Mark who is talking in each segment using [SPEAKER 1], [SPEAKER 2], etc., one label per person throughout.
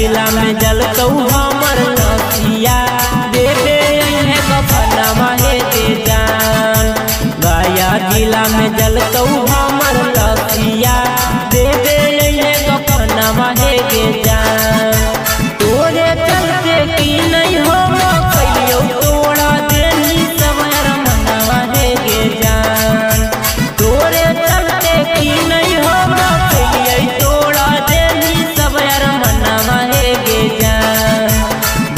[SPEAKER 1] जिला में जलतौ हमर लसिया देवे है कफनवा हे के जान। गया जिला में जलतौ हमर लसिया देवे है कफनवा हे के जान। तोरे चलते की नहीं हो कैलियो तोड़ा देनी सवर मनवा हे के जान। तोरे चलते की नहीं हो कैलियो तोड़ा देनी सवर मनवा हे के जान।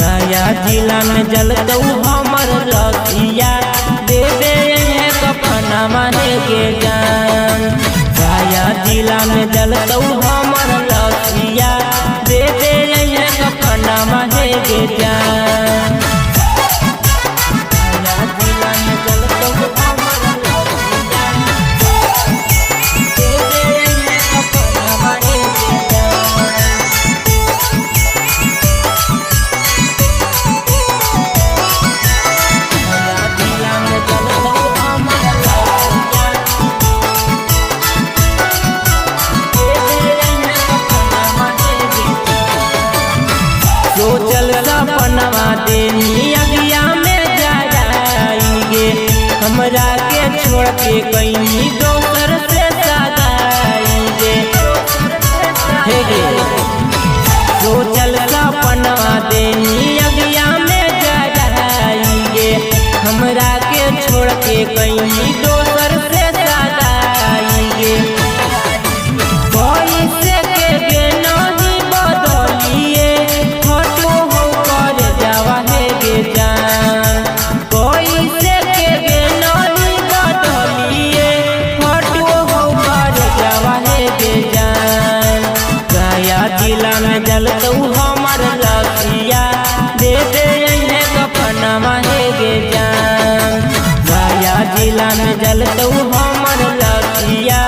[SPEAKER 1] गया जिला में जलतौ हमर लसिया देवे है कफनवा हे के जान। गया जिला में जलतौ हमर लसिया देवे है कफनवा हे के जान। गया जिला में जलतौ हमर लसिया देवे है कफनवा हे के जान। सोचल सपनवा देनी अगिया में जाएंगे हमरा के छोड़ के कहीं दोसर से सगाएंगे। सोचल सपनवा देनी अगिया में जाएंगे हमरा के छोड़ के कहीं दोसर से सगाएंगे। पैसे के बिना ही बदलिए फोटो हो कर जावा है गे जान। पैसे के बिना ही बदलिए फोटो हो कर जावा है गे जान। गया जिला में जलतौ हमर लसिया देवे है कफनवा हे गे जान। गया जिला में जलतौ हमर लसिया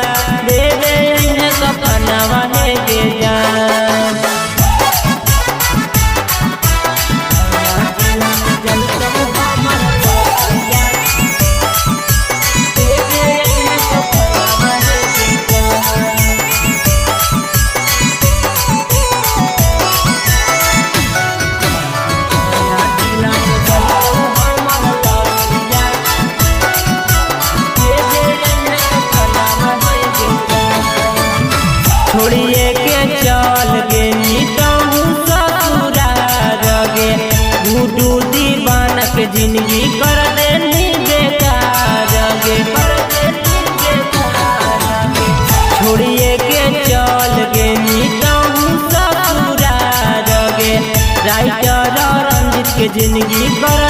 [SPEAKER 1] देवे है कफनवा हे गे जान। छोड़िए के चल गे नीतहु ससुरार गे गुडू दीवाना के जिंदगी कर देनी बेकार गे। छोड़िए के चल गे नीतहु ससुरार गे राइटर रंजित के जिंदगी कर